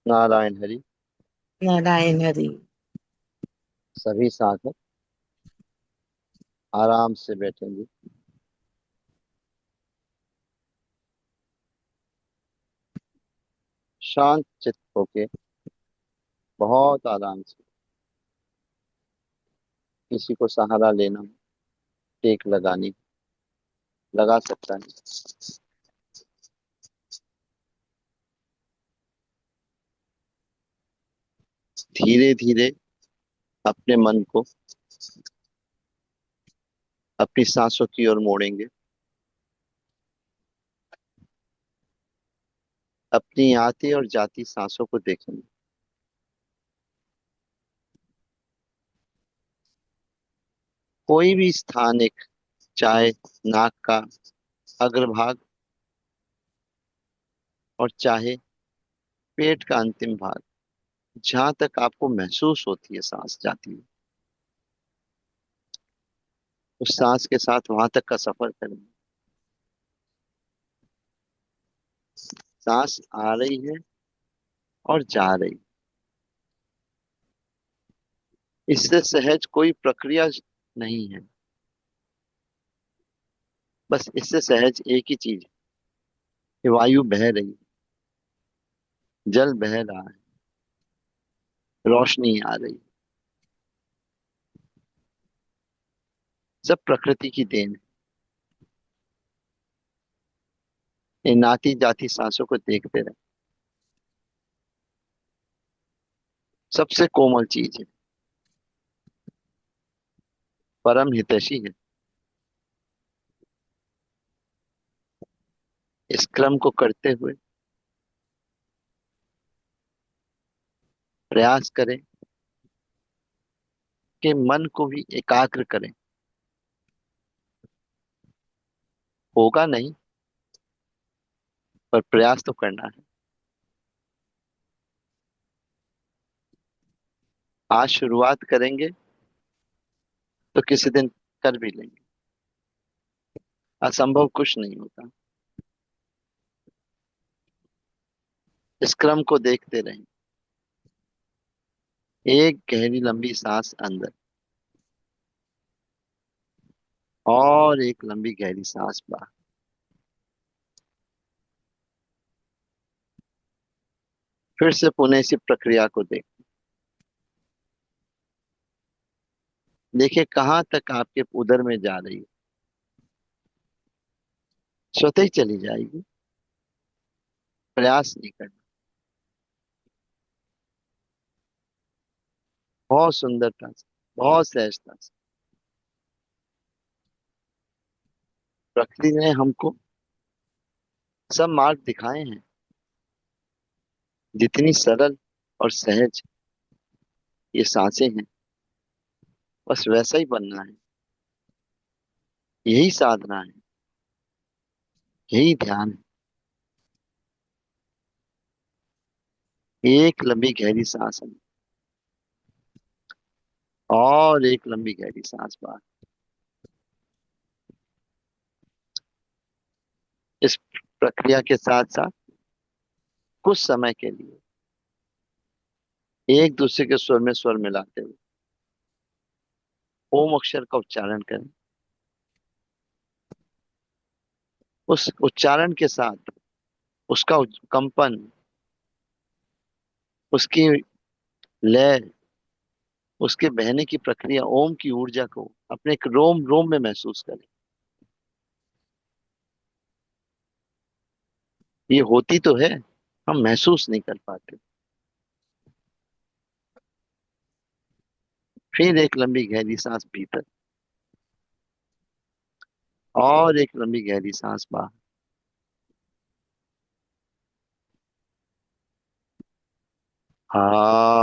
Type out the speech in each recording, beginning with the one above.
नारायण हरि। नारायण हरि। सभी साधक आराम से बैठेंगे। शांत चित्त होके बहुत आराम से। किसी को सहारा लेना, टेक लगानी, लगा सकता है। धीरे धीरे अपने मन को अपनी सांसों की ओर मोड़ेंगे। अपनी आती और जाती सांसों को देखेंगे। कोई भी स्थान, एक चाहे नाक का अग्रभाग और चाहे पेट का अंतिम भाग, जहां तक आपको महसूस होती है सांस जाती है, उस सांस के साथ वहां तक का सफर करेंगे। सांस आ रही है और जा रही। इससे सहज कोई प्रक्रिया नहीं है। बस इससे सहज एक ही चीज है कि वायु बह रही है, जल बह रहा है, रोशनी आ रही। सब प्रकृति की देन है। इन आती जाती सांसों को देखते रहे। सबसे कोमल चीज है, परम हितैषी है। इस क्रम को करते हुए प्रयास करें कि मन को भी एकाग्र करें। होगा नहीं, पर प्रयास तो करना है। आज शुरुआत करेंगे तो किसी दिन कर भी लेंगे। असंभव कुछ नहीं होता। इस क्रम को देखते रहें। एक गहरी लंबी सांस अंदर और एक लंबी गहरी सांस बाहर। फिर से पुनः इसी प्रक्रिया को देखिए कहाँ तक आपके उदर में जा रही है। स्वतः ही चली जाएगी। प्रयास नहीं करना। बहुत सुंदरता से, बहुत सहजता से प्रकृति ने हमको सब मार्ग दिखाए हैं। जितनी सरल और सहज ये सांसें हैं, बस वैसा ही बनना है। यही साधना है, यही ध्यान है। एक लंबी गहरी सांस अंदर और एक लंबी गहरी सांस बाहर। इस प्रक्रिया के साथ साथ कुछ समय के लिए एक दूसरे के स्वर में स्वर मिलाते हुए ओम अक्षर का उच्चारण करें। उस उच्चारण के साथ उसका कंपन, उसकी लय, उसके बहने की प्रक्रिया, ओम की ऊर्जा को अपने एक रोम रोम में महसूस करें। ये होती तो है, हम महसूस नहीं कर पाते। फिर एक लंबी गहरी सांस भीतर और एक लंबी गहरी सांस बाहर। आ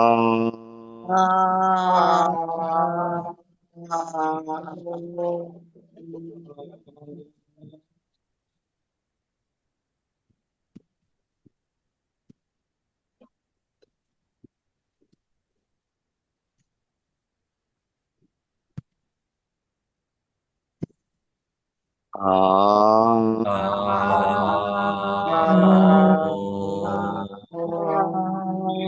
हाँ। ओम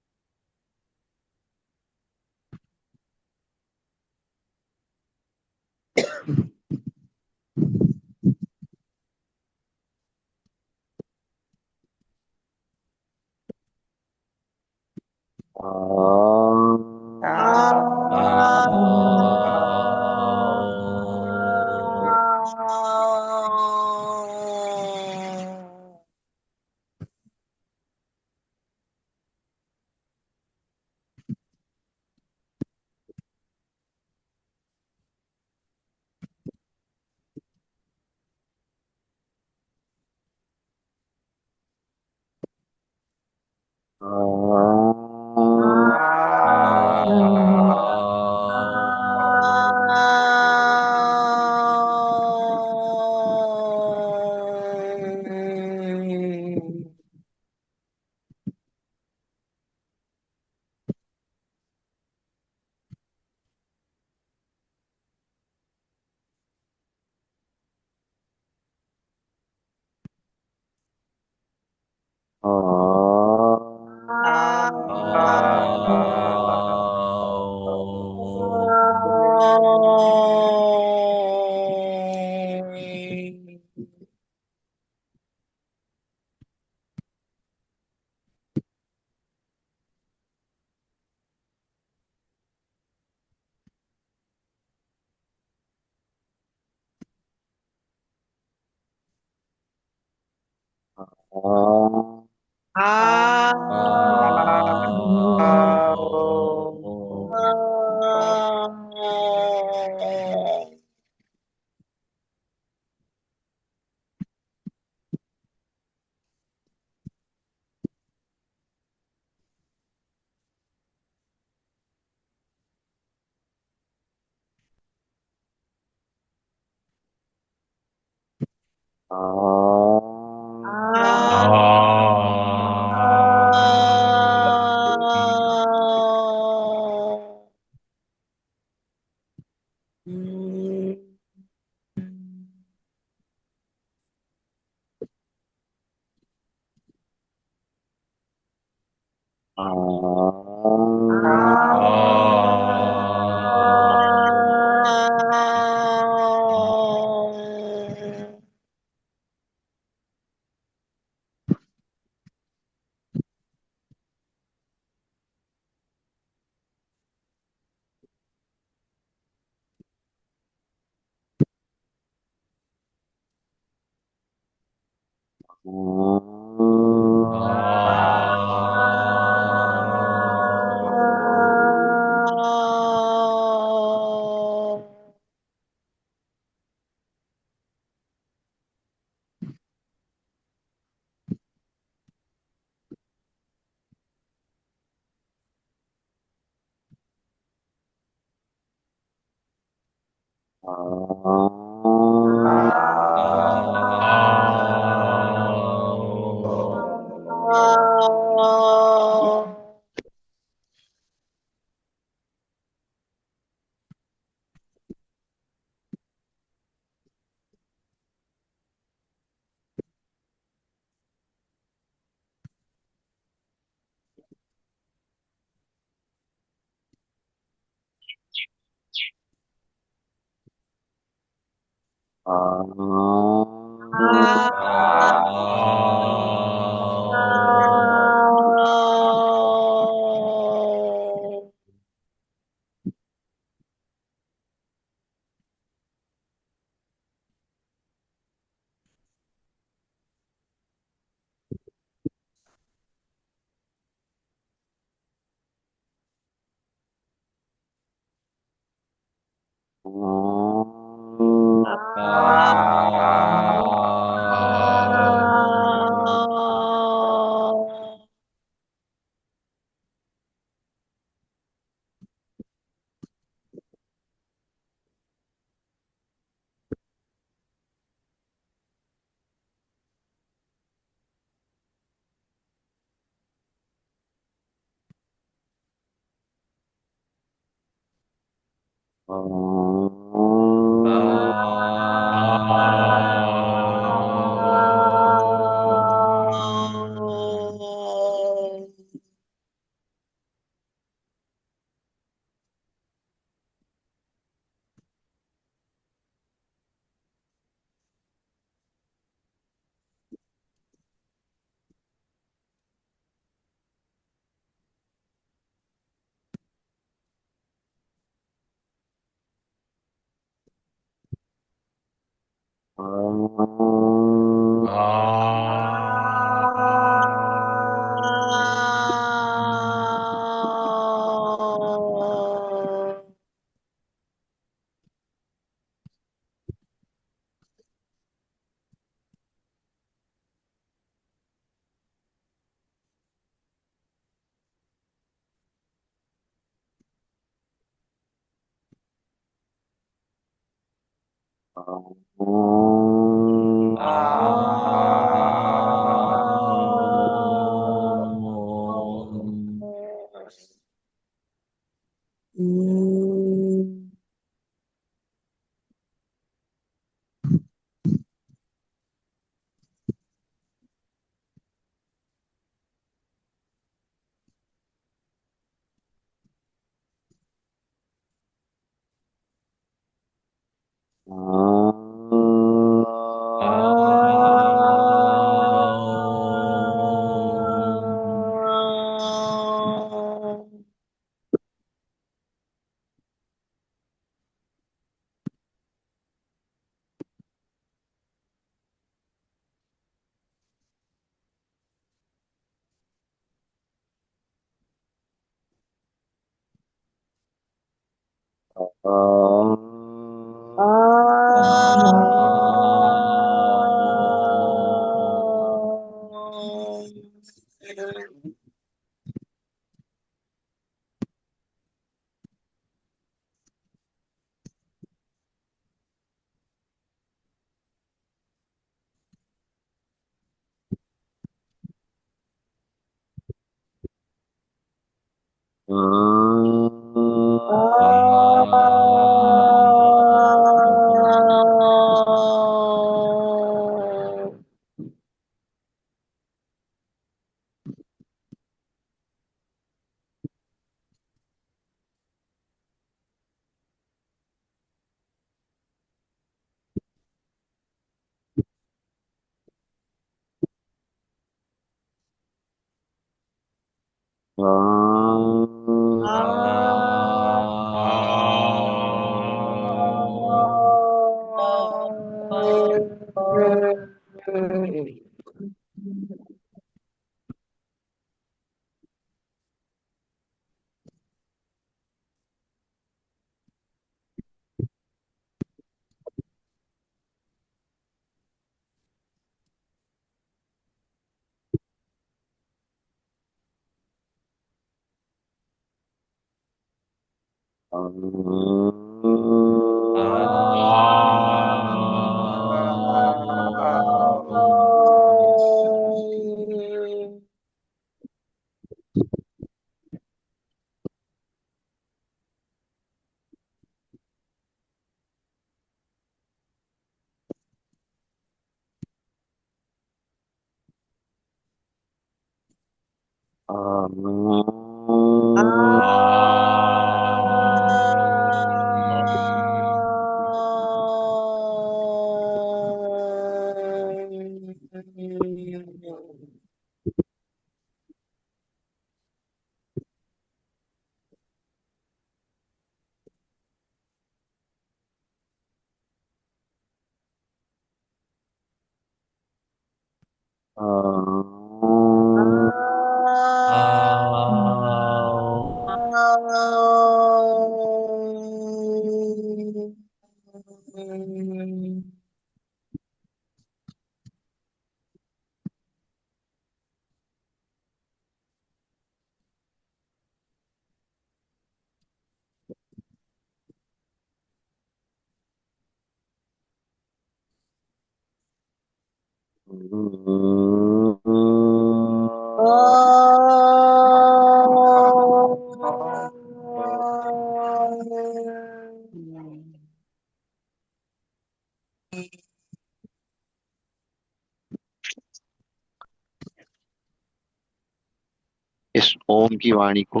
इस ओम की वाणी को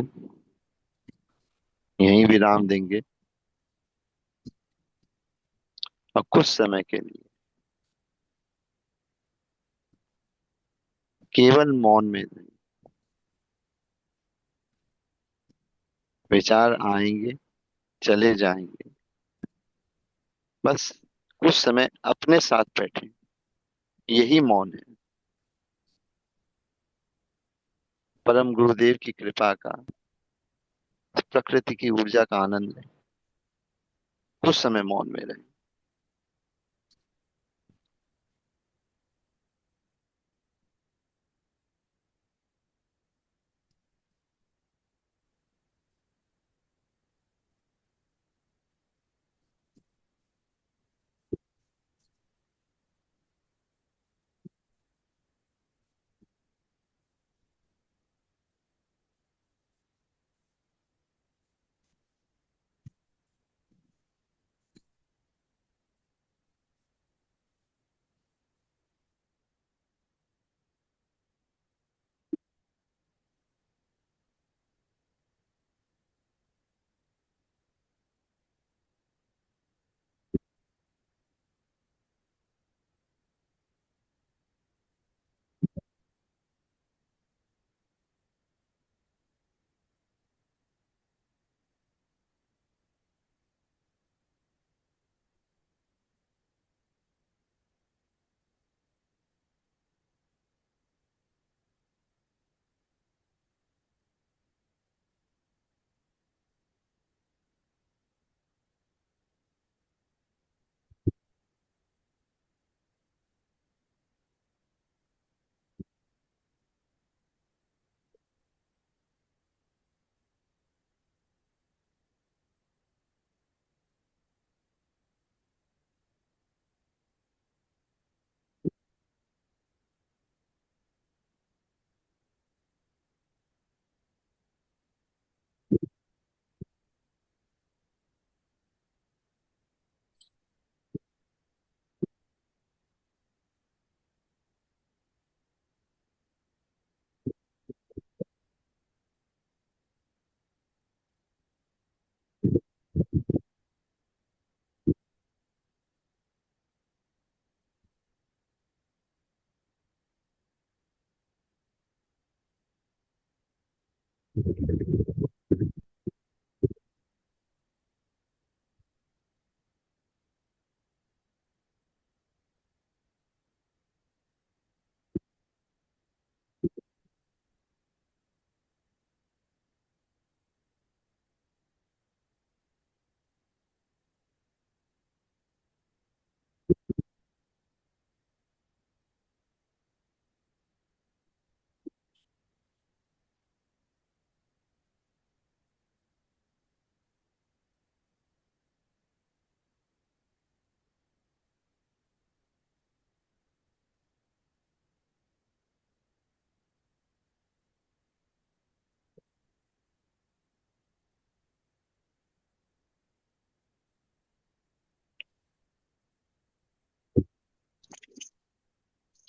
यहीं विराम देंगे और कुछ समय के लिए केवल मौन में विचार आएंगे, चले जाएंगे। बस कुछ समय अपने साथ बैठे, यही मौन है। परम गुरुदेव की कृपा का, प्रकृति की ऊर्जा का आनंद लें। कुछ समय मौन में रहे।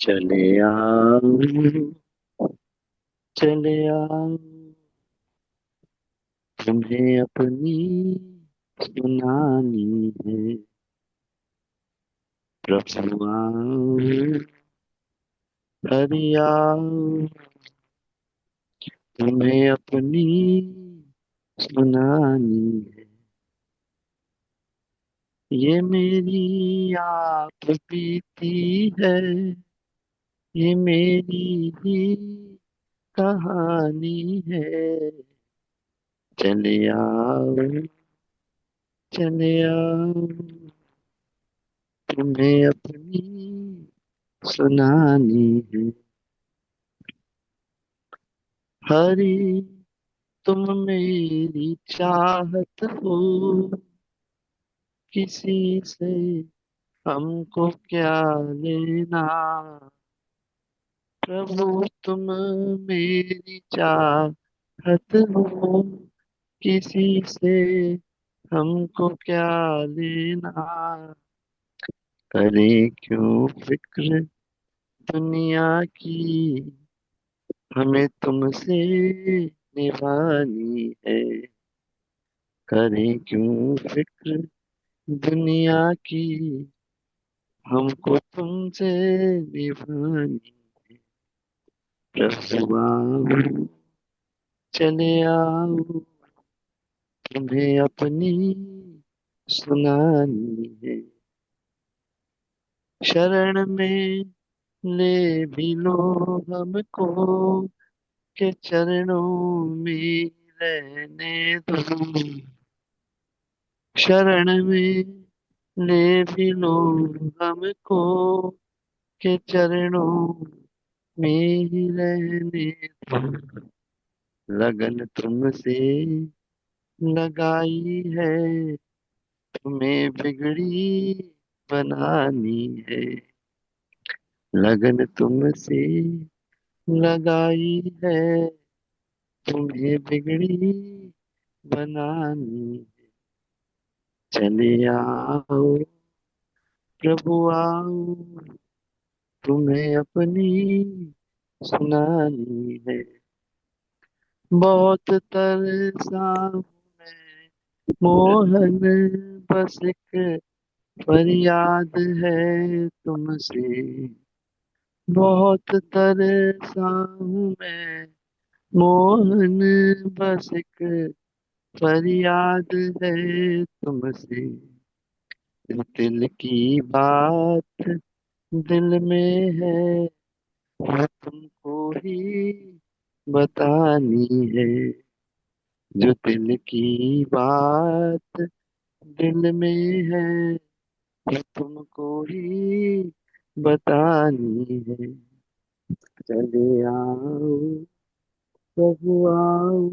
चले आओ, चले आओ, तुम्हें अपनी सुनानी है। प्रभु आओ, हरि आओ, तुम्हें अपनी सुनानी है। ये मेरी आप बीती है, ये मेरी ही कहानी है। चले आओ, चले आओ, तुम्हें अपनी सुनानी है। हरी, तुम मेरी चाहत हो, किसी से हमको क्या लेना। प्रभु, तुम मेरी चाहत हो, किसी से हमको क्या लेना। करे क्यों फिक्र दुनिया की, हमें तुमसे निभानी है। करे क्यों फिक्र दुनिया की, हमको तुमसे निभानी। प्रभु आओ, चले आओ, तुम्हें अपनी सुनानी है। शरण में ले भी लो हमको, के चरणों में रहने दो। शरण में ले भी लो हमको, के चरणों में ही रहने दो। लगन तुमसे लगाई है, तुम्हें बिगड़ी बनानी है। लगन तुमसे लगाई है, तुम्हें बिगड़ी बनानी। चले आओ, प्रभु आओ, तुम्हें अपनी सुनानी है। बहुत तरसा हूँ मैं मोहन, बस एक फरियाद है तुमसे। बहुत तरसा हूँ मैं मोहन, बस एक फरियाद है तुमसे। दिल की बात दिल में है, वो तुमको ही बतानी है। जो दिल की बात दिल में है, वो तुमको ही बतानी है। चले आओ, प्रभु आओ,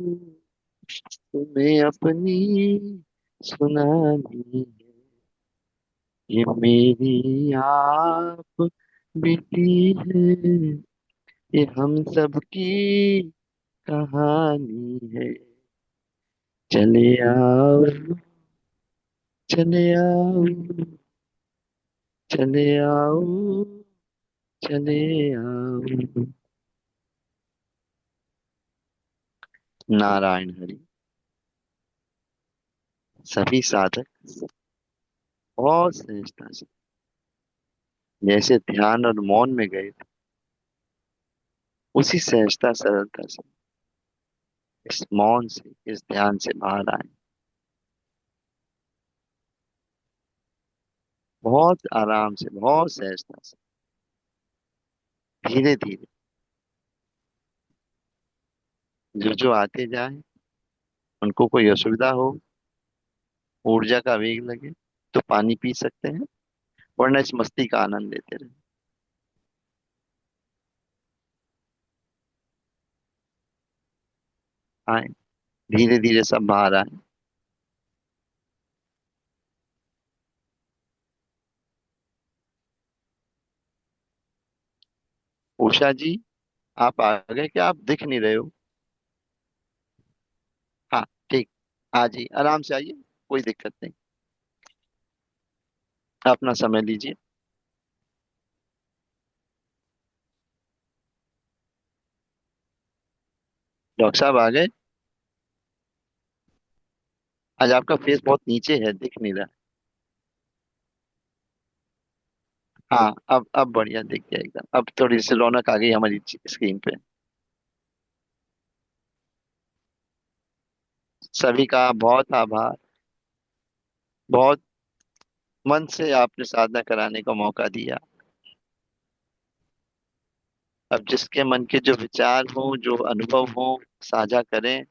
तुम्हें अपनी सुनानी है। ये मेरी आप बीती है, ये हम सब की कहानी है। चले आओ, चले आओ, चले आओ, चले आओ। नारायण हरि। सभी साधक बहुत सहजता से, जैसे ध्यान और मौन में गए थे, उसी सहजता सरलता से इस मौन से, इस ध्यान से बाहर आए। बहुत आराम से, बहुत सहजता से, धीरे धीरे। जो जो आते जाए, उनको कोई असुविधा हो, ऊर्जा का वेग लगे, तो पानी पी सकते हैं, वरना इस मस्ती का आनंद लेते रहे। आए, धीरे धीरे सब बाहर आए। उषा जी, आप आ गए क्या? आप दिख नहीं रहे हो। हाँ, ठीक। हाँ जी, आराम से आइए, कोई दिक्कत नहीं। अपना समय लीजिए। डॉक्टर साहब आ गए? आज आपका फेस बहुत नीचे है, दिख नहीं रहा। हाँ, अब बढ़िया दिख गया एकदम। अब थोड़ी सी रौनक आ गई हमारी स्क्रीन पे। सभी का बहुत आभार। बहुत मन से आपने साधना कराने का मौका दिया। अब जिसके मन के जो विचार हो, जो अनुभव हो, साझा करें।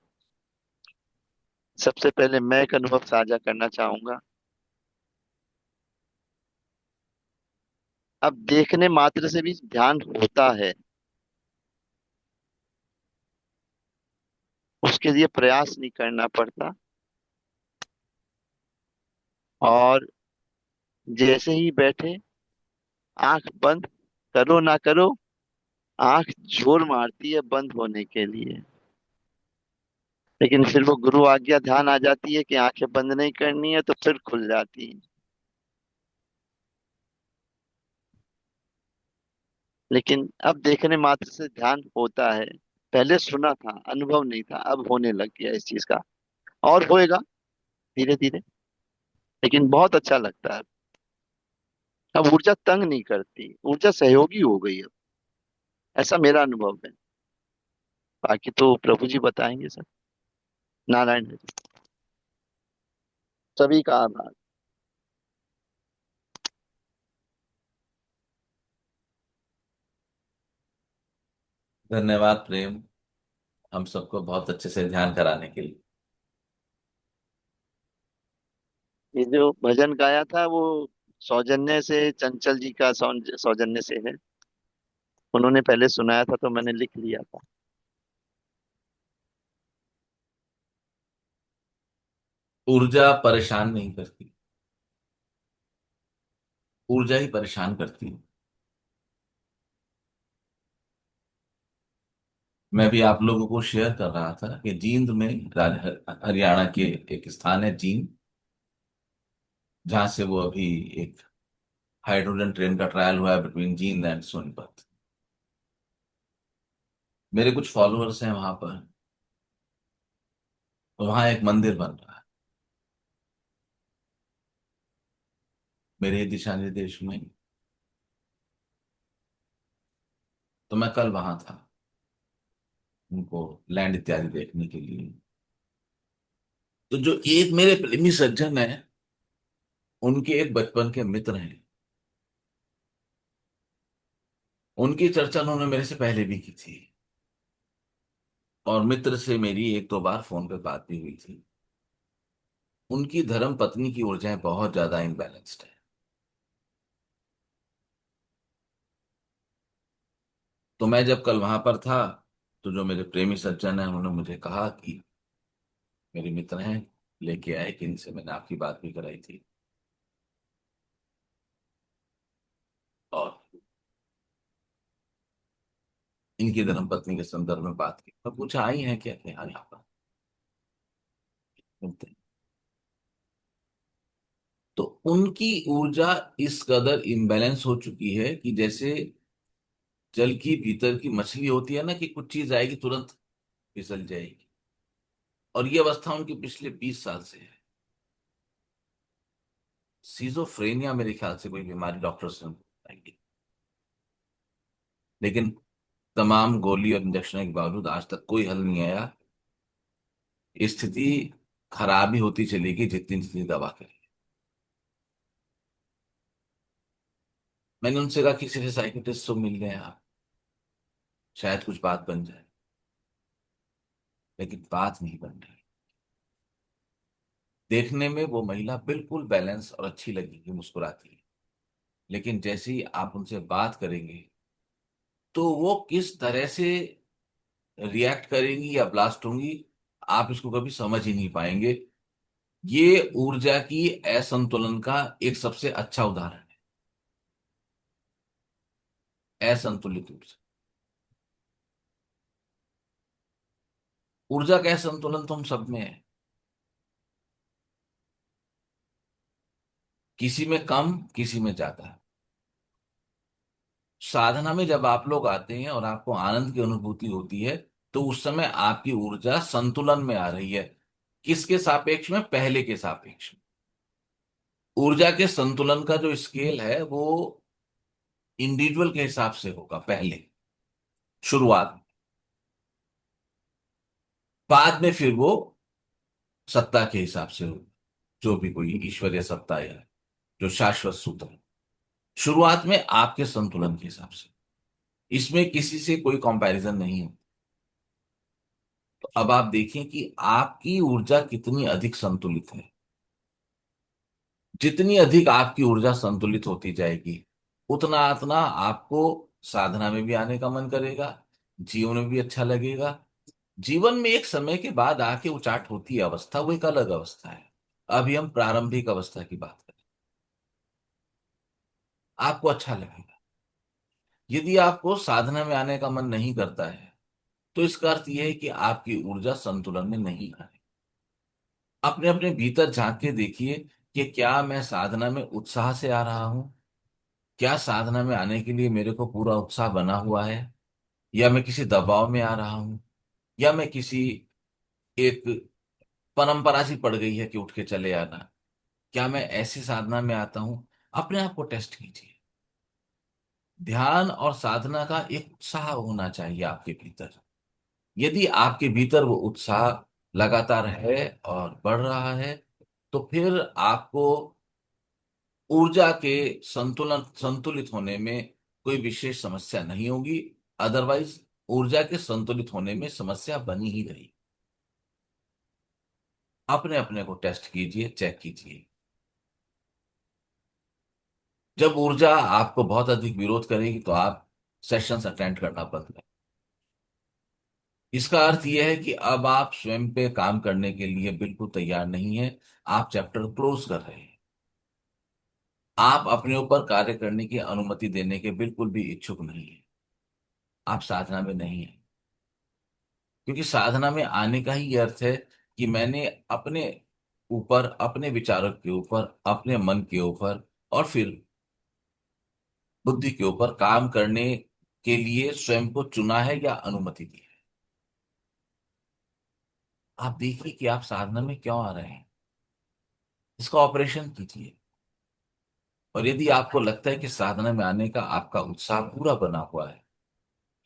सबसे पहले मैं एक अनुभव साझा करना चाहूंगा। अब देखने मात्र से भी ध्यान होता है। उसके लिए प्रयास नहीं करना पड़ता। और जैसे ही बैठे, आंख बंद करो ना करो, आंख जोर मारती है बंद होने के लिए। लेकिन फिर वो गुरु आज्ञा ध्यान आ जाती है कि आंखें बंद नहीं करनी है, तो फिर खुल जाती है। लेकिन अब देखने मात्र से ध्यान होता है। पहले सुना था, अनुभव नहीं था, अब होने लग गया इस चीज का। और होएगा धीरे धीरे। लेकिन बहुत अच्छा लगता है। अब ऊर्जा तंग नहीं करती, ऊर्जा सहयोगी हो गई अब। ऐसा मेरा अनुभव है। बाकी तो प्रभु जी बताएंगे सर। नारायण हरि। सभी का आभार। धन्यवाद प्रेम, हम सबको बहुत अच्छे से ध्यान कराने के लिए। ये जो भजन गाया था वो सौजन्य से, चंचल जी का सौजन्य से है। उन्होंने पहले सुनाया था तो मैंने लिख लिया था। ऊर्जा परेशान नहीं करती, ऊर्जा ही परेशान करती है। मैं भी आप लोगों को शेयर कर रहा था कि जींद में, हरियाणा के एक स्थान है जींद, जहां से वो अभी एक हाइड्रोजन ट्रेन का ट्रायल हुआ है बिटवीन जींद एंड सोनीपत। मेरे कुछ फॉलोअर्स हैं वहां पर। वहां एक मंदिर बन रहा है मेरे दिशा निर्देश में। तो मैं कल वहां था उनको लैंड इत्यादि देखने के लिए। तो जो एक मेरे प्रेमी सज्जन है, उनके एक बचपन के मित्र हैं। उनकी चर्चा उन्होंने मेरे से पहले भी की थी, और मित्र से मेरी एक दो बार फोन पे बात भी हुई थी। उनकी धर्म पत्नी की ऊर्जाएं बहुत ज्यादा इनबैलेंस्ड है। तो मैं जब कल वहां पर था, तो जो मेरे प्रेमी सज्जन हैं उन्होंने मुझे कहा कि मेरे मित्र हैं, लेके आए कि इनसे मैंने आपकी बात भी कराई थी। और इनकी धर्म पत्नी के संदर्भ में बात की, मैं पूछा आई हैं क्या क्या यहाँ पर मिलते हैं? तो उनकी ऊर्जा इस कदर इम्बैलेंस हो चुकी है कि जैसे जल की भीतर की मछली होती है ना, कि कुछ चीज आएगी तुरंत फिसल जाएगी। और ये अवस्था उनकी पिछले 20 साल से है। सीजोफ्रेनिया मेरे ख्याल से कोई बीमारी डॉक्टर्स ने बताई, लेकिन तमाम गोली और इंजेक्शन के बावजूद आज तक कोई हल नहीं आया। स्थिति खराब ही होती चलेगी जितनी जितनी दवा करें। मैंने उनसे कहा किसी से साइकियाट्रिस्ट से मिल गए आप, शायद कुछ बात बन जाए। लेकिन बात नहीं बन रही। देखने में वो महिला बिल्कुल बैलेंस और अच्छी लगेगी, मुस्कुराती है। लेकिन जैसे ही आप उनसे बात करेंगे, तो वो किस तरह से रिएक्ट करेंगी या ब्लास्ट होंगी, आप इसको कभी समझ ही नहीं पाएंगे। ये ऊर्जा की असंतुलन का एक सबसे अच्छा उदाहरण है। असंतुलित ऊर्जा, ऊर्जा का असंतुलन तो हम सब में है। किसी में कम, किसी में ज्यादा। साधना में जब आप लोग आते हैं और आपको आनंद की अनुभूति होती है, तो उस समय आपकी ऊर्जा संतुलन में आ रही है। किसके सापेक्ष में? पहले के सापेक्ष में। ऊर्जा के संतुलन का जो स्केल है वो इंडिविजुअल के हिसाब से होगा पहले, शुरुआत में। बाद में फिर वो सत्ता के हिसाब से होगा, जो भी कोई ईश्वरीय सत्ता है, जो शाश्वत सूत्र है। शुरुआत में आपके संतुलन के हिसाब से, इसमें किसी से कोई कंपैरिजन नहीं है। तो अब आप देखें कि आपकी ऊर्जा कितनी अधिक संतुलित है। जितनी अधिक आपकी ऊर्जा संतुलित होती जाएगी, उतना उतना आपको साधना में भी आने का मन करेगा, जीवन में भी अच्छा लगेगा। जीवन में एक समय के बाद आके उचाट होती है अवस्था, वो एक अलग अवस्था है। अभी हम प्रारंभिक अवस्था की बात करें, आपको अच्छा लगेगा। यदि आपको साधना में आने का मन नहीं करता है, तो इसका अर्थ यह है कि आपकी ऊर्जा संतुलन में नहीं आ रही। अपने अपने भीतर झांक के देखिए कि क्या मैं साधना में उत्साह से आ रहा हूं? क्या साधना में आने के लिए मेरे को पूरा उत्साह बना हुआ है, या मैं किसी दबाव में आ रहा हूं, या मैं किसी एक परंपरा सी पड़ गई है कि उठ के चले आना? क्या मैं ऐसी साधना में आता हूं? अपने आप को टेस्ट कीजिए। ध्यान और साधना का एक उत्साह होना चाहिए आपके भीतर। यदि आपके भीतर वो उत्साह लगातार है और बढ़ रहा है, तो फिर आपको ऊर्जा के संतुलित होने में कोई विशेष समस्या नहीं होगी। अदरवाइज ऊर्जा के संतुलित होने में समस्या बनी ही रही। अपने अपने को टेस्ट कीजिए, चेक कीजिए। जब ऊर्जा आपको बहुत अधिक विरोध करेगी, तो आप सेशंस अटेंड करना बंद करें। इसका अर्थ यह है कि अब आप स्वयं पे काम करने के लिए बिल्कुल तैयार नहीं है। आप चैप्टर क्लोज कर रहे हैं। आप अपने ऊपर कार्य करने की अनुमति देने के बिल्कुल भी इच्छुक नहीं है। आप साधना में नहीं है, क्योंकि साधना में आने का ही ये अर्थ है कि मैंने अपने ऊपर, अपने विचारों के ऊपर, अपने मन के ऊपर और फिर बुद्धि के ऊपर काम करने के लिए स्वयं को चुना है या अनुमति दी है। आप देखिए कि आप साधना में क्यों आ रहे हैं, इसका ऑपरेशन कीजिए। और यदि आपको लगता है कि साधना में आने का आपका उत्साह पूरा बना हुआ है,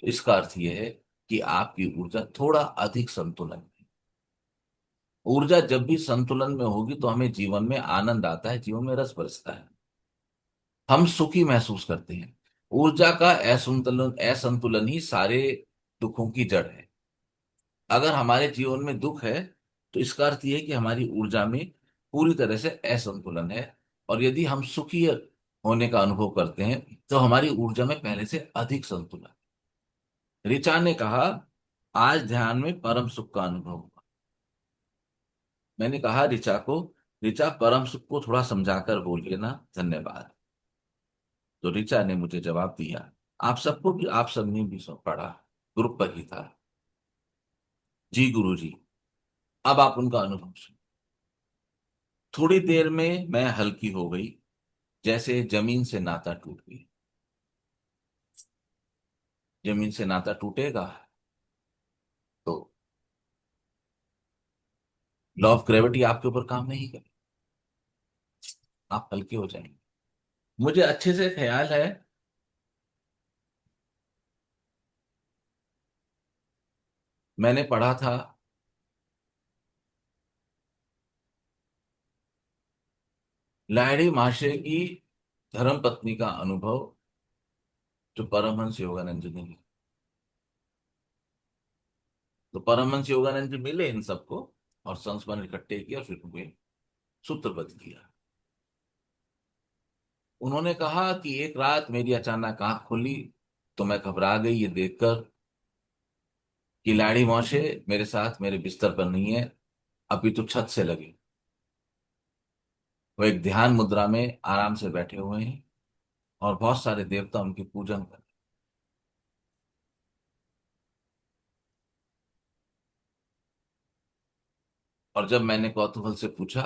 तो इसका अर्थ यह है कि आपकी ऊर्जा थोड़ा अधिक संतुलन है। ऊर्जा जब भी संतुलन में होगी तो हमें जीवन में आनंद आता है, जीवन में रस बरसता है, हम सुखी महसूस करते हैं। ऊर्जा का असंतुलन असंतुलन ही सारे दुखों की जड़ है। अगर हमारे जीवन में दुख है, तो इसका अर्थ यह है कि हमारी ऊर्जा में पूरी तरह से असंतुलन है। और यदि हम सुखी होने का अनुभव करते हैं, तो हमारी ऊर्जा में पहले से अधिक संतुलन। ऋचा ने कहा, आज ध्यान में परम सुख का अनुभव हुआ। मैंने कहा ऋचा को, ऋचा परम सुख को थोड़ा समझाकर बोलिए ना, धन्यवाद। तो ऋचा ने मुझे जवाब दिया, आप सबको भी, आप सबने भी सब पढ़ा, ग्रुप पर ही था। जी गुरु जी। अब आप उनका अनुभव सुनो। थोड़ी देर में मैं हल्की हो गई, जैसे जमीन से नाता टूट गई। जमीन से नाता टूटेगा तो लॉ ऑफ ग्रेविटी आपके ऊपर काम नहीं करे, आप हल्के हो जाएंगे। मुझे अच्छे से ख्याल है, मैंने पढ़ा था लाहिड़ी महाशय की धर्म पत्नी का अनुभव, जो परमहंस योगानंद जी ने लिखा। तो परमहंस योगानंद जी मिले इन सबको और संस्मरण इकट्ठे किए और फिर उन्हें सूत्रबद्ध किया। उन्होंने कहा कि एक रात मेरी अचानक आंख खुली, तो मैं घबरा गई ये देखकर कि लाड़ी मौसे मेरे साथ मेरे बिस्तर पर नहीं है, अभी तो छत से लगे। वो एक ध्यान मुद्रा में आराम से बैठे हुए हैं और बहुत सारे देवता उनकी पूजन कर। और जब मैंने कौतूहल से पूछा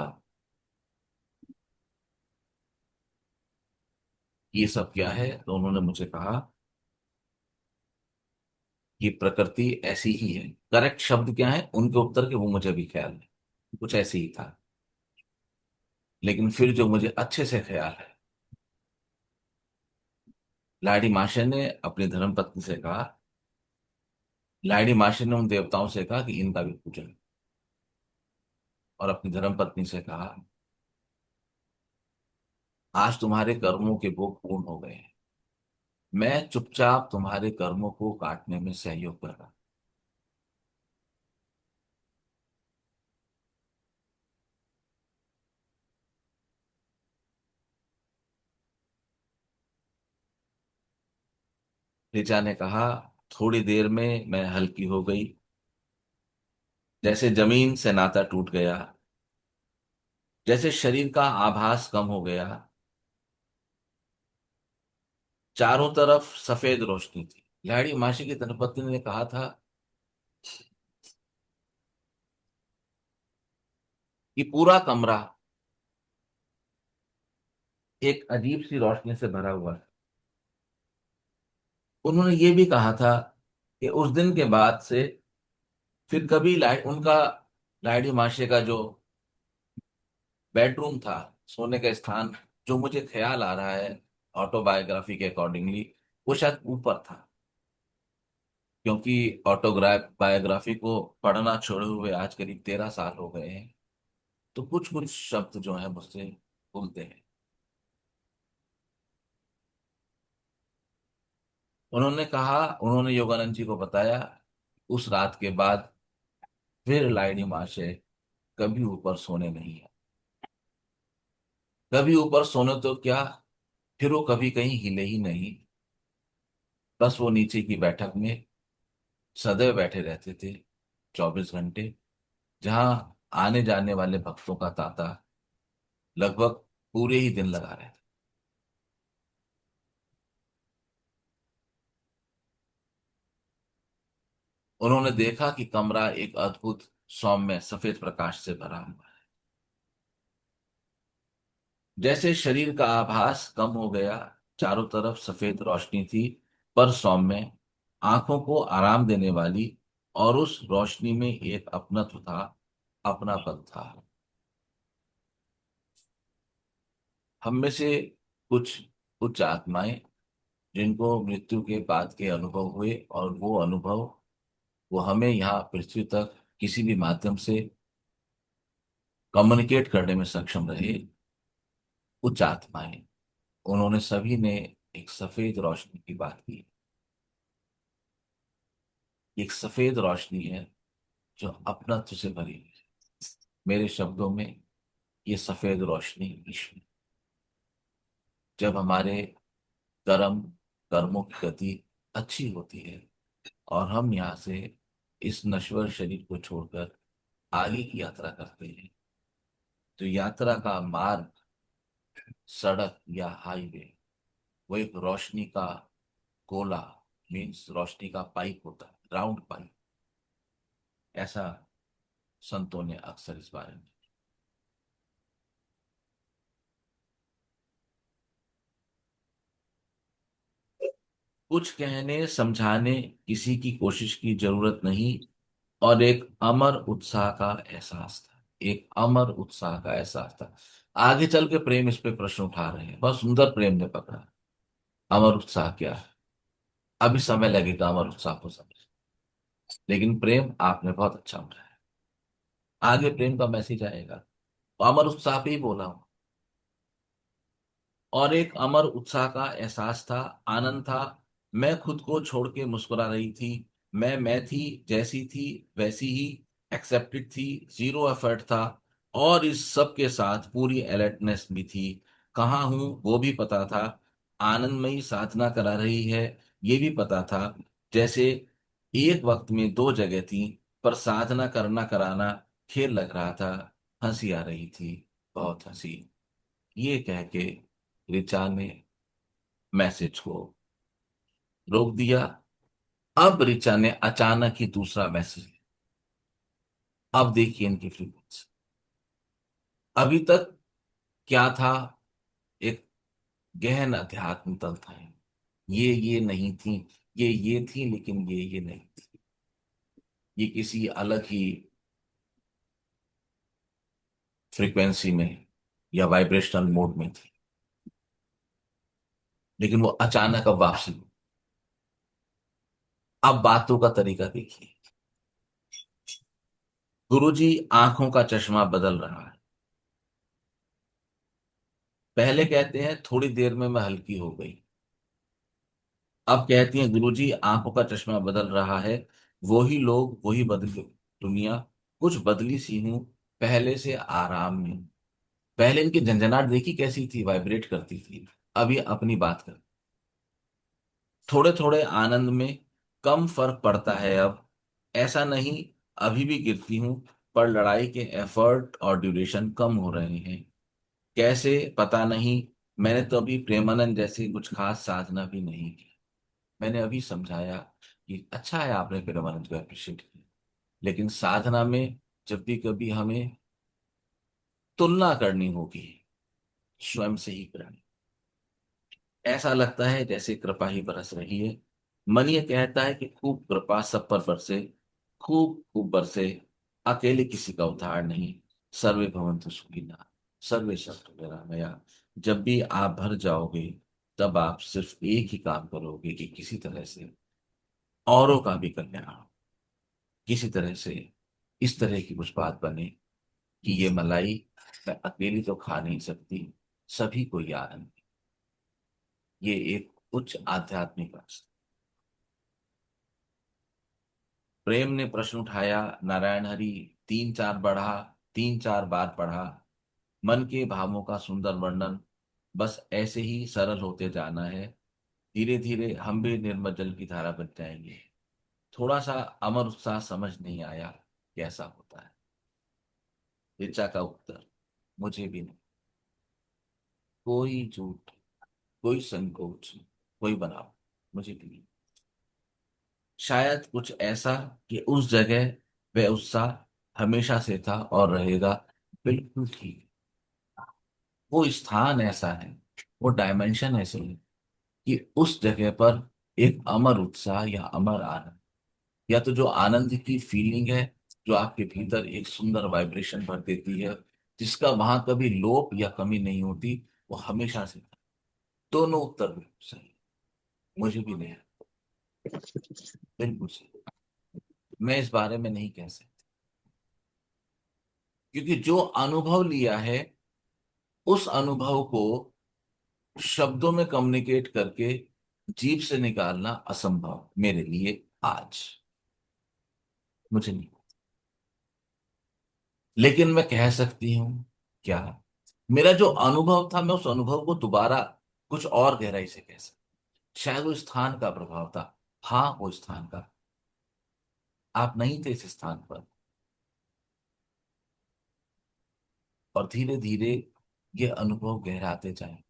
ये सब क्या है, तो उन्होंने मुझे कहा कि प्रकृति ऐसी ही है। करेक्ट शब्द क्या है उनके उत्तर के वो मुझे भी ख्याल है, कुछ ऐसे ही था। लेकिन फिर जो मुझे अच्छे से ख्याल है, लाडी माशे ने अपनी धर्मपत्नी से कहा, लाडी माशे ने उन देवताओं से कहा कि इनका भी पूजन, और अपनी धर्मपत्नी से कहा, आज तुम्हारे कर्मों के भोग पूर्ण हो गए हैं, मैं चुपचाप तुम्हारे कर्मों को काटने में सहयोग कर रहा। ऋचा ने कहा, थोड़ी देर में मैं हल्की हो गई, जैसे जमीन से नाता टूट गया, जैसे शरीर का आभास कम हो गया। चारों तरफ सफेद रोशनी थी। लाड़ी मासी की धर्मपत्नी ने कहा था कि पूरा कमरा एक अजीब सी रोशनी से भरा हुआ है। उन्होंने ये भी कहा था कि उस दिन के बाद से फिर कभी लाइट उनका, लाड़ी मासी का जो बेडरूम था, सोने का स्थान, जो मुझे ख्याल आ रहा है ऑटोबायोग्राफी के अकॉर्डिंगली, वो शायद ऊपर था। क्योंकि ऑटोग्राफ बायोग्राफी को पढ़ना छोड़े हुए आज करीब 13 साल हो गए हैं, तो कुछ कुछ शब्द जो है मुझसे भूलते हैं। उन्होंने कहा, उन्होंने योगानंद जी को बताया, उस रात के बाद फिर लाइनी महाशय कभी ऊपर सोने नहीं है। कभी ऊपर सोने तो क्या, फिर वो कभी कहीं हिले ही नहीं। बस वो नीचे की बैठक में सदैव बैठे रहते थे, 24 घंटे, जहां आने जाने वाले भक्तों का तांता लगभग पूरे ही दिन लगा रहता। उन्होंने देखा कि कमरा एक अद्भुत सौम्य सफेद प्रकाश से भरा हुआ है। जैसे शरीर का आभास कम हो गया, चारों तरफ सफेद रोशनी थी, पर सौम्य, आंखों को आराम देने वाली, और उस रोशनी में एक अपनत्व था, अपनापन था। हम में से कुछ उच्च आत्माएं, जिनको मृत्यु के बाद के अनुभव हुए, और वो अनुभव वो हमें यहाँ पृथ्वी तक किसी भी माध्यम से कम्युनिकेट करने में सक्षम रहे, उच्च आत्माएं, उन्होंने सभी ने एक सफेद रोशनी की बात की। एक सफेद रोशनी है जो अपनत्व से भरी है। मेरे शब्दों में, ये सफेद रोशनी ईश्वर। जब हमारे कर्म कर्मों की गति अच्छी होती है, और हम यहाँ से इस नश्वर शरीर को छोड़कर आगे की यात्रा करते हैं, तो यात्रा का मार्ग, सड़क या हाईवे, वो एक रोशनी का गोला, मीन्स रोशनी का पाइप होता है, राउंड पाइप। ऐसा संतों ने अक्सर इस बारे में। कुछ कहने समझाने किसी की कोशिश की जरूरत नहीं, और एक अमर उत्साह का एहसास था। एक अमर उत्साह का एहसास था। आगे चल के प्रेम इस पे प्रश्न उठा रहे हैं, बहुत सुंदर प्रेम ने पकड़ा। अमर उत्साह क्या है, अभी समय लगेगा अमर उत्साह को समझ, लेकिन प्रेम आपने बहुत अच्छा उठाया। आगे प्रेम का मैसेज आएगा, तो अमर उत्साह पे ही बोला हूं। और एक अमर उत्साह का एहसास था, आनंद था। मैं खुद को छोड़ के मुस्कुरा रही थी। मैं थी, जैसी थी वैसी ही एक्सेप्टेड थी, जीरो एफर्ट था। और इस सब के साथ पूरी अलर्टनेस भी थी। कहाँ हूं वो भी पता था। आनंदमयी साधना करा रही है ये भी पता था। जैसे एक वक्त में दो जगह थी, पर साधना करना कराना खेल लग रहा था। हंसी आ रही थी, बहुत हंसी। ये कह के ऋचा ने मैसेज को रोक दिया। अब ऋचा ने अचानक ही दूसरा मैसेज। अब देखिए इनकी फ्रीक्वेंसी। अभी तक क्या था, एक गहन अध्यात्म तल था। ये नहीं थी ये थी लेकिन ये नहीं थी, ये किसी अलग ही फ्रिक्वेंसी में या वाइब्रेशनल मोड में थी, लेकिन वो अचानक अब वापसी हुई। अब बातों का तरीका देखिए। गुरुजी आंखों का चश्मा बदल रहा है। पहले कहते हैं थोड़ी देर में मैं हल्की हो गई, अब कहती हैं गुरुजी आंखों का चश्मा बदल रहा है। वही लोग वही बदली दुनिया, कुछ बदली सी हूं पहले से आराम में। पहले इनकी झंझनाहट देखी कैसी थी, वाइब्रेट करती थी। अब ये अपनी बात कर, थोड़े थोड़े आनंद में कम फर्क पड़ता है अब। ऐसा नहीं, अभी भी गिरती हूं, पर लड़ाई के एफर्ट और ड्यूरेशन कम हो रहे हैं। कैसे पता नहीं। मैंने तो अभी प्रेमानंद जैसी कुछ खास साधना भी नहीं की। मैंने अभी समझाया कि अच्छा है आपने प्रेमानंद को अप्रिशिएट किया, लेकिन साधना में जब भी कभी हमें तुलना करनी होगी, स्वयं से ही करनी। ऐसा लगता है जैसे कृपा ही बरस रही है। मन ये कहता है कि खूब कृपा सब पर बरसे, खूब खूब बरसे, अकेले किसी का उद्धार नहीं। सर्वे भवन्तु सुखिनः, सर्वे सन्तु निरामया। जब भी आप भर जाओगे, तब आप सिर्फ एक ही काम करोगे कि किसी तरह से औरों का भी कल्याण हो। किसी तरह से इस तरह की कुछ बात बने कि ये मलाई मैं अकेली तो खा नहीं सकती, सभी को ये आनंद। ये एक उच्च आध्यात्मिक रास्ता। प्रेम ने प्रश्न उठाया, नारायण हरि। तीन चार बढ़ा, तीन चार बार पढ़ा, मन के भावों का सुंदर वर्णन। बस ऐसे ही सरल होते जाना है, धीरे धीरे हम भी निर्मल जल की धारा बन जाएंगे। थोड़ा सा अमर उत्साह समझ नहीं आया कैसा होता है। ऋचा का उत्तर, मुझे भी नहीं। कोई झूठ, कोई संकोच, कोई बनाव, मुझे भी नहीं। शायद कुछ ऐसा कि उस जगह वह उत्साह हमेशा से था और रहेगा। बिल्कुल ठीक। वो स्थान ऐसा है, वो डायमेंशन ऐसे है कि उस जगह पर एक अमर उत्साह या अमर आनंद, या तो जो आनंद की फीलिंग है, जो आपके भीतर एक सुंदर वाइब्रेशन भर देती है, जिसका वहां कभी लोप या कमी नहीं होती, वो हमेशा से था। दोनों उत्तर बिल्कुल सही, मुझे भी नहीं। बिल्कुल सही। मैं इस बारे में नहीं कह सकता, क्योंकि जो अनुभव लिया है, उस अनुभव को शब्दों में कम्युनिकेट करके जीभ से निकालना असंभव मेरे लिए आज। मुझे नहीं, लेकिन मैं कह सकती हूँ क्या, मेरा जो अनुभव था मैं उस अनुभव को दोबारा कुछ और गहराई से कह सकता। शायद वो स्थान का प्रभाव था। हाँ, वो स्थान का, आप नहीं थे इस स्थान पर। और धीरे धीरे ये अनुभव गहराते जाए,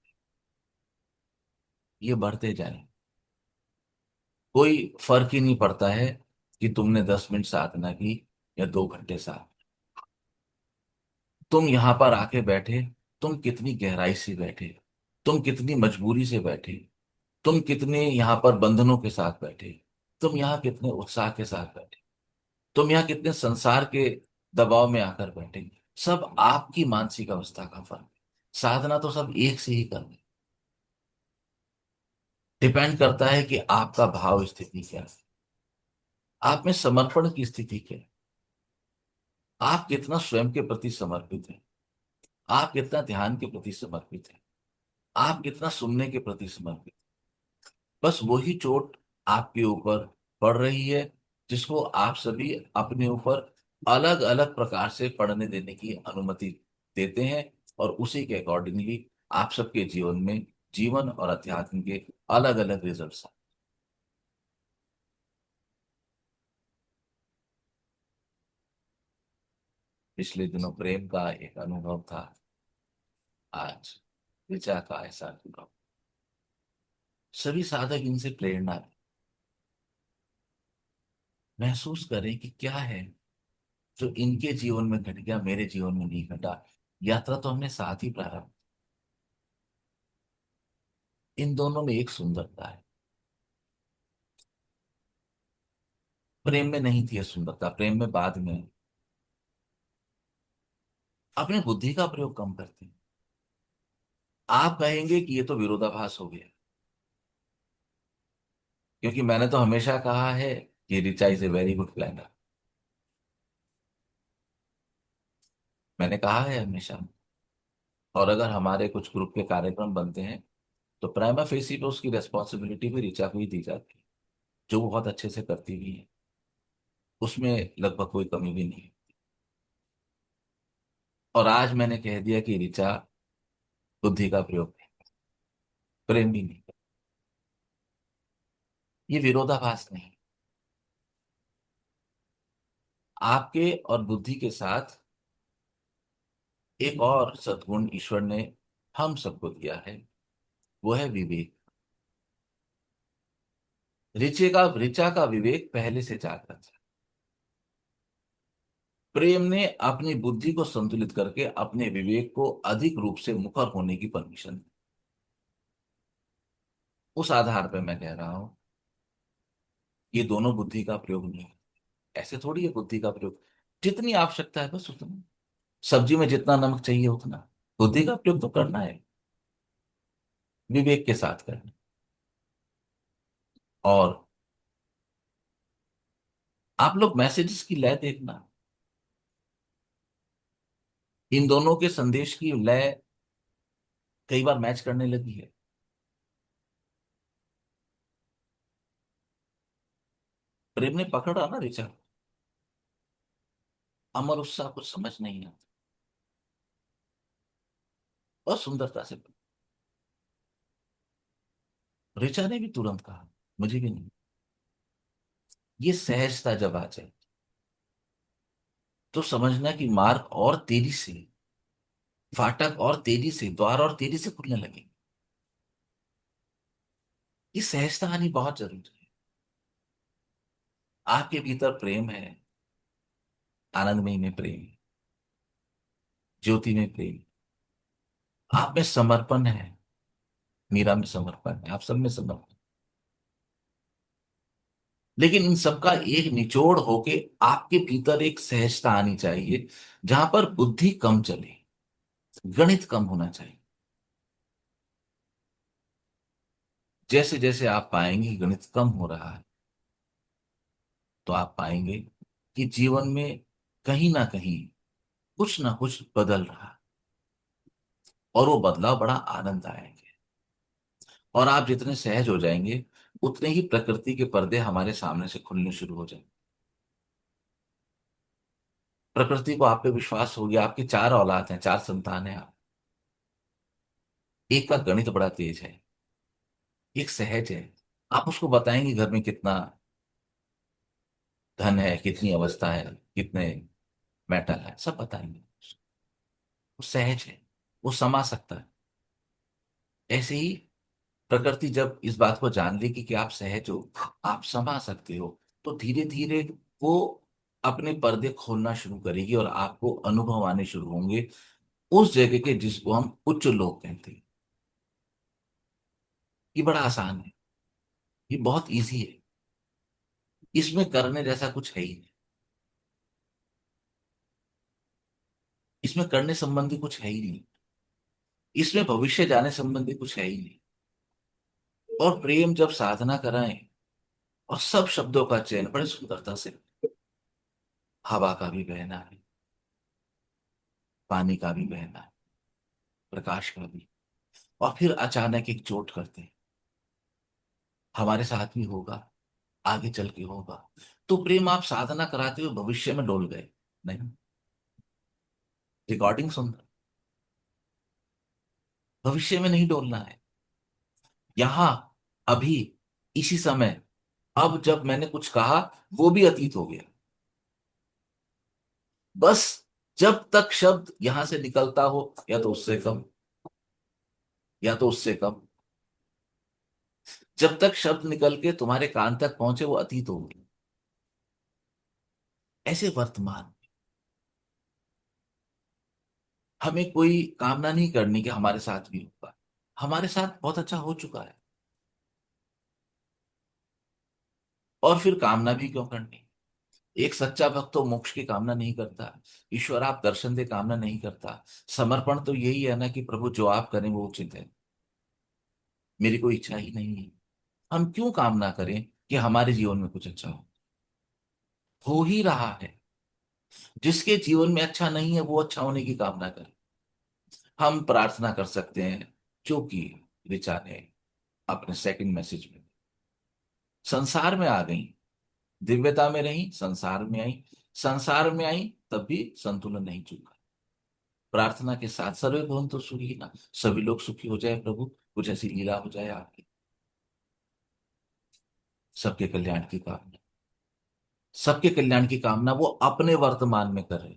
ये बढ़ते जाए। कोई फर्क ही नहीं पड़ता है कि तुमने 10 मिनट साधना की या 2 घंटे साधना। तुम यहां पर आके बैठे, तुम कितनी गहराई से बैठे, तुम कितनी मजबूरी से बैठे, तुम कितने यहाँ पर बंधनों के साथ बैठे, तुम यहाँ कितने उत्साह के साथ बैठे, तुम यहाँ कितने संसार के दबाव में आकर बैठे। सब आपकी मानसिक अवस्था का फर्क है। साधना तो सब एक से ही करनी, डिपेंड करता है कि आपका भाव स्थिति क्या है, आप में समर्पण की स्थिति क्या है, आप कितना स्वयं के प्रति समर्पित हैं, आप कितना ध्यान के प्रति समर्पित हैं, आप कितना सुनने के प्रति समर्पित। बस वही चोट आपके ऊपर पड़ रही है, जिसको आप सभी अपने ऊपर अलग अलग प्रकार से पढ़ने देने की अनुमति देते हैं, और उसी के अकॉर्डिंगली आप सबके जीवन में, जीवन और अध्यात्म के अलग अलग रिजल्ट्स। पिछले दिनों प्रेम का एक अनुभव था, आज ऋचा का ऐसा अनुभव। सभी साधक इनसे प्रेरणा लें। महसूस करें कि क्या है जो इनके जीवन में घट गया, मेरे जीवन में नहीं घटा। यात्रा तो हमने साथ ही प्रारंभ। इन दोनों में एक सुंदरता है, प्रेम में नहीं थी ये सुंदरता, प्रेम में बाद में। अपनी बुद्धि का प्रयोग कम करती। आप कहेंगे कि ये तो विरोधाभास हो गया, क्योंकि मैंने तो हमेशा कहा है कि Richa is a very good planner. मैंने कहा है हमेशा। और अगर हमारे कुछ ग्रुप के कार्यक्रम बनते हैं तो प्राइमा फेसी पे उसकी रेस्पॉन्सिबिलिटी भी रिचा को ही दी जाती है, जो वो बहुत अच्छे से करती भी है। उसमें लगभग कोई कमी भी नहीं है। और आज मैंने कह दिया कि रिचा बुद्धि का प्रयोग नहीं, प्रेम भी नहीं। ये विरोधाभास नहीं। आपके और बुद्धि के साथ एक और सद्गुण ईश्वर ने हम सबको दिया है, वो है विवेक। ऋचा का विवेक पहले से जागृत था। प्रेम ने अपनी बुद्धि को संतुलित करके अपने विवेक को अधिक रूप से मुखर होने की परमिशन दी। उस आधार पर मैं कह रहा हूं, ये दोनों बुद्धि का प्रयोग नहीं है। ऐसे थोड़ी है बुद्धि का प्रयोग, जितनी आवश्यकता है बस उतना। सब्जी में जितना नमक चाहिए उतना। बुद्धि का प्रयोग तो करना है, विवेक के साथ करना। और आप लोग मैसेजेस की लय देखना, इन दोनों के संदेश की लय कई बार मैच करने लगी है। प्रेम ने पकड़ा ना ऋचा, अमर उत्साह कुछ समझ नहीं आता, और सुंदरता से। ऋचा ने भी तुरंत कहा, मुझे भी नहीं। ये सहजता जब आ जाए तो समझना कि मार्ग और तेजी से, फाटक और तेजी से, द्वार और तेजी से खुलने लगे। ये सहजता आनी बहुत जरूरी है। आपके भीतर प्रेम है, आनंदमयी में प्रेम है, ज्योति में प्रेम है, आप में समर्पण है, मीरा में समर्पण है, आप सब में समर्पण। लेकिन इन सबका एक निचोड़ होके आपके भीतर एक सहजता आनी चाहिए, जहां पर बुद्धि कम चले, गणित कम होना चाहिए। जैसे जैसे आप पाएंगे गणित कम हो रहा है, तो आप पाएंगे कि जीवन में कहीं ना कुछ बदल रहा है, और वो बदलाव बड़ा आनंददायक है। और आप जितने सहज हो जाएंगे, उतने ही प्रकृति के पर्दे हमारे सामने से खुलने शुरू हो जाएंगे। प्रकृति को आप पे विश्वास हो गया, आपकी चार औलाद हैं, चार संतान है आप। एक का गणित बड़ा तेज है, एक सहज है। आप उसको बताएंगे घर में कितना धन है, कितनी अवस्था है, कितने मेटल है, सब बताएंगे। वो सहज है, वो समा सकता है। ऐसे ही प्रकृति जब इस बात को जान लेगी कि आप सहज हो, आप समा सकते हो, तो धीरे धीरे वो अपने पर्दे खोलना शुरू करेगी, और आपको अनुभव आने शुरू होंगे उस जगह के जिसको हम उच्च लोक कहते हैं। ये बड़ा आसान है, ये बहुत इजी है। इसमें करने जैसा कुछ है ही नहीं। इसमें करने संबंधी कुछ है ही नहीं। इसमें भविष्य जाने संबंधी कुछ है ही नहीं। और प्रेम जब साधना कराएं, और सब शब्दों का चयन बड़े सुंदरता से, हवा का भी बहना है, पानी का भी बहना है, प्रकाश का भी, और फिर अचानक एक चोट करते हैं, हमारे साथ भी होगा, आगे चल के होगा। तो प्रेम आप साधना कराते हुए भविष्य में डोल गए नहीं, रिकॉर्डिंग सुन, भविष्य में नहीं डोलना है। यहां, अभी, इसी समय, अब जब मैंने कुछ कहा, वो भी अतीत हो गया। बस जब तक शब्द यहां से निकलता हो, या तो उससे कम, या तो उससे कम, जब तक शब्द निकल के तुम्हारे कान तक पहुंचे, वो अतीत हो गया। ऐसे वर्तमान, हमें कोई कामना नहीं करनी कि हमारे साथ भी होगा। हमारे साथ बहुत अच्छा हो चुका है, और फिर कामना भी क्यों करनी। एक सच्चा भक्त तो मोक्ष की कामना नहीं करता। ईश्वर आप दर्शन दे कामना नहीं करता। समर्पण तो यही है ना कि प्रभु जो आप करें वो उचित है, मेरी कोई इच्छा ही नहीं है। हम क्यों कामना करें कि हमारे जीवन में कुछ अच्छा हो ही रहा है। जिसके जीवन में अच्छा नहीं है वो अच्छा होने की कामना करे। हम प्रार्थना कर सकते हैं, जो कि ऋचा ने अपने सेकंड मैसेज में, संसार में आ गई, दिव्यता में रही, संसार में आई, संसार में आई तब भी संतुलन नहीं चूका। प्रार्थना के साथ सर्वे भवन्तु सुखिनः, सभी लोग सुखी हो जाए प्रभु, कुछ ऐसी लीला हो जाए आपकी। सबके कल्याण की कामना, सबके कल्याण की कामना वो अपने वर्तमान में कर रहे।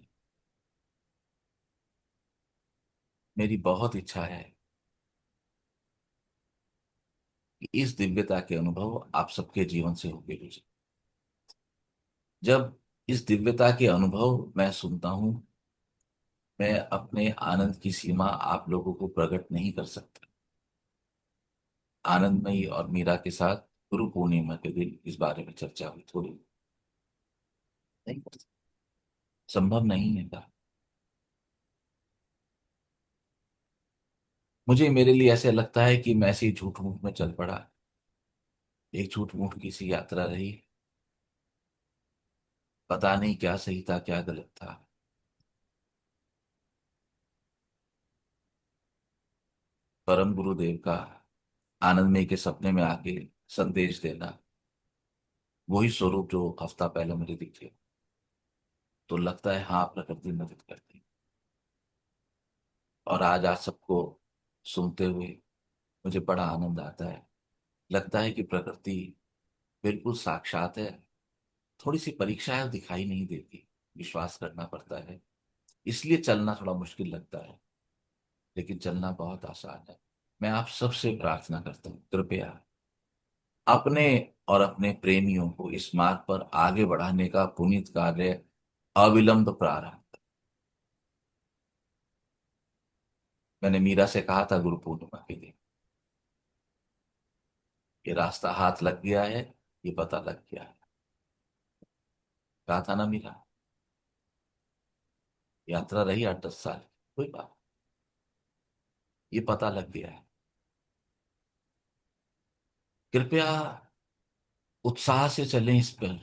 मेरी बहुत इच्छा है कि इस दिव्यता के अनुभव आप सबके जीवन से होके गुजरे। जब इस दिव्यता के अनुभव मैं सुनता हूं, मैं अपने आनंद की सीमा आप लोगों को प्रकट नहीं कर सकता। आनंदमयी और मीरा के साथ गुरु पूर्णिमा के दिन इस बारे में चर्चा हुई, थोड़ी नहीं कर सकता, संभव नहीं है का। मुझे, मेरे लिए ऐसे लगता है कि मैं ऐसे ही झूठ मूठ में चल पड़ा। एक झूठ मूठ की सी यात्रा रही, पता नहीं क्या सही था क्या गलत था। परम गुरुदेव का आनंदमयी के सपने में आके संदेश देना, वही स्वरूप जो हफ्ता पहले मुझे दिखे, तो लगता है हाँ प्रकृति मदद करती। और आज सबको सुनते हुए मुझे बड़ा आनंद आता है। लगता है कि प्रकृति बिल्कुल साक्षात है। थोड़ी सी परीक्षाएं दिखाई नहीं देती, विश्वास करना पड़ता है, इसलिए चलना थोड़ा मुश्किल लगता है, लेकिन चलना बहुत आसान है। मैं आप सबसे प्रार्थना करता हूँ, कृपया अपने और अपने प्रेमियों को इस मार्ग पर आगे बढ़ाने का पुनीत कार्य अविलंब प्रारंभ। मैंने मीरा से कहा था गुरु पूर्णिमा के दिन, ये रास्ता हाथ लग गया है, ये पता लग गया है। कहा था ना मीरा, यात्रा रही 8-10 साल, कोई बात, ये पता लग गया है। कृपया उत्साह से चलें इस पर,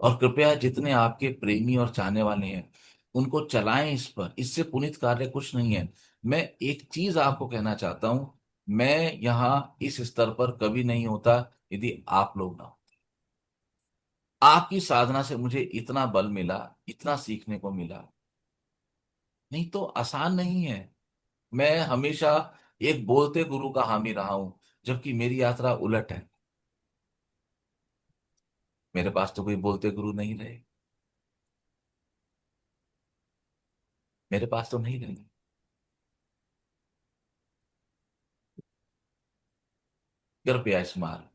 और कृपया जितने आपके प्रेमी और चाहने वाले हैं उनको चलाएं इस पर। इससे पुनीत कार्य कुछ नहीं है। मैं एक चीज आपको कहना चाहता हूं, मैं यहां इस स्तर पर कभी नहीं होता यदि आप लोग ना हो। आपकी साधना से मुझे इतना बल मिला, इतना सीखने को मिला, नहीं तो आसान नहीं है। मैं हमेशा एक बोलते गुरु का हामी रहा हूं, जबकि मेरी यात्रा उलट है। मेरे पास तो कोई बोलते गुरु नहीं रहे, मेरे पास तो नहीं रहे। कृपया इस मार्ग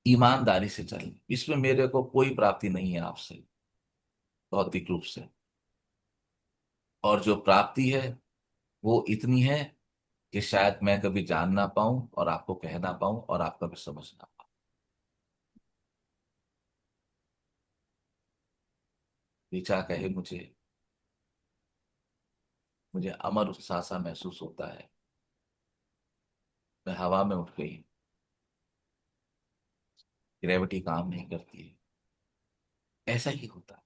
ईमानदारी से चलें, इसमें मेरे को कोई प्राप्ति नहीं है आपसे, भौतिक रूप से। और जो प्राप्ति है वो इतनी है कि शायद मैं कभी जान ना पाऊं और आपको कह ना पाऊं और आप कभी समझ ना पाऊं। ऋचा कहे मुझे, मुझे अमर उत्साह सा महसूस होता है। मैं हवा में उठ गई, ग्रेविटी काम नहीं करती है, ऐसा ही होता है।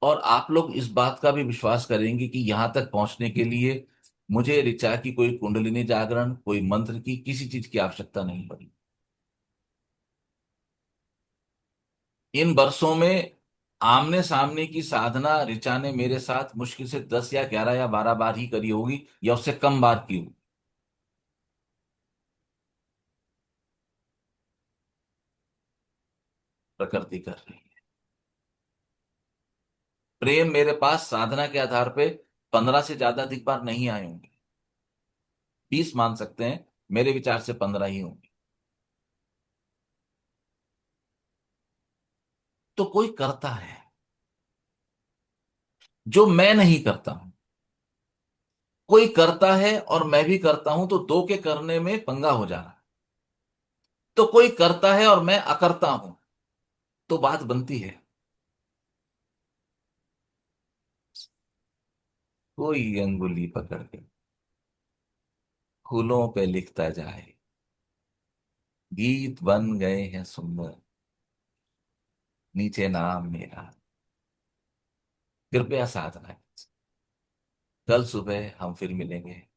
और आप लोग इस बात का भी विश्वास करेंगे कि यहां तक पहुंचने के लिए मुझे ऋचा की कोई कुंडलिनी जागरण, कोई मंत्र की, किसी चीज की आवश्यकता नहीं पड़ी। इन वर्षों में आमने सामने की साधना ऋचा ने मेरे साथ मुश्किल से 10 या 11 या 12 बार ही करी होगी, या उससे कम बार की होगी। प्रकृति कर रही है प्रेम। मेरे पास साधना के आधार पे 15 से ज्यादा अधिक बार नहीं आए होंगे, 20 मान सकते हैं, मेरे विचार से 15 ही होंगे। तो कोई करता है जो मैं नहीं करता हूं, कोई करता है और मैं भी करता हूं, तो दो के करने में पंगा हो जा रहा है। तो कोई करता है और मैं अकरता हूं, तो बात बनती है। कोई अंगुली पकड़ के फूलों पे लिखता जाए, गीत बन गए हैं सुंदर, नीचे नाम मेरा, कृपया साधना कीजिए। कल सुबह हम फिर मिलेंगे।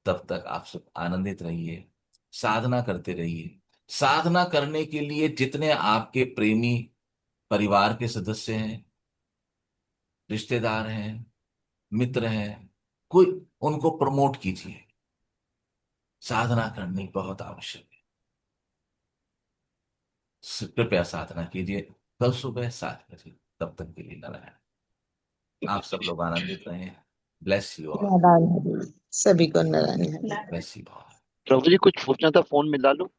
तब तक आप सब आनंदित रहिए, साधना करते रहिए। साधना करने के लिए जितने आपके प्रेमी परिवार के सदस्य हैं, रिश्तेदार हैं, मित्र हैं, कोई, उनको प्रमोट कीजिए। साधना करनी बहुत आवश्यक है। कृपया साधना कीजिए। कल सुबह 7 बजे। तब तक के लिए नारायण। आप सब लोग आनंदित रहें। Bless you all. Narayan Hari, सभी को Narayan Hari. Bless you all. प्रभु जी कुछ पूछना था, फोन मिला लो।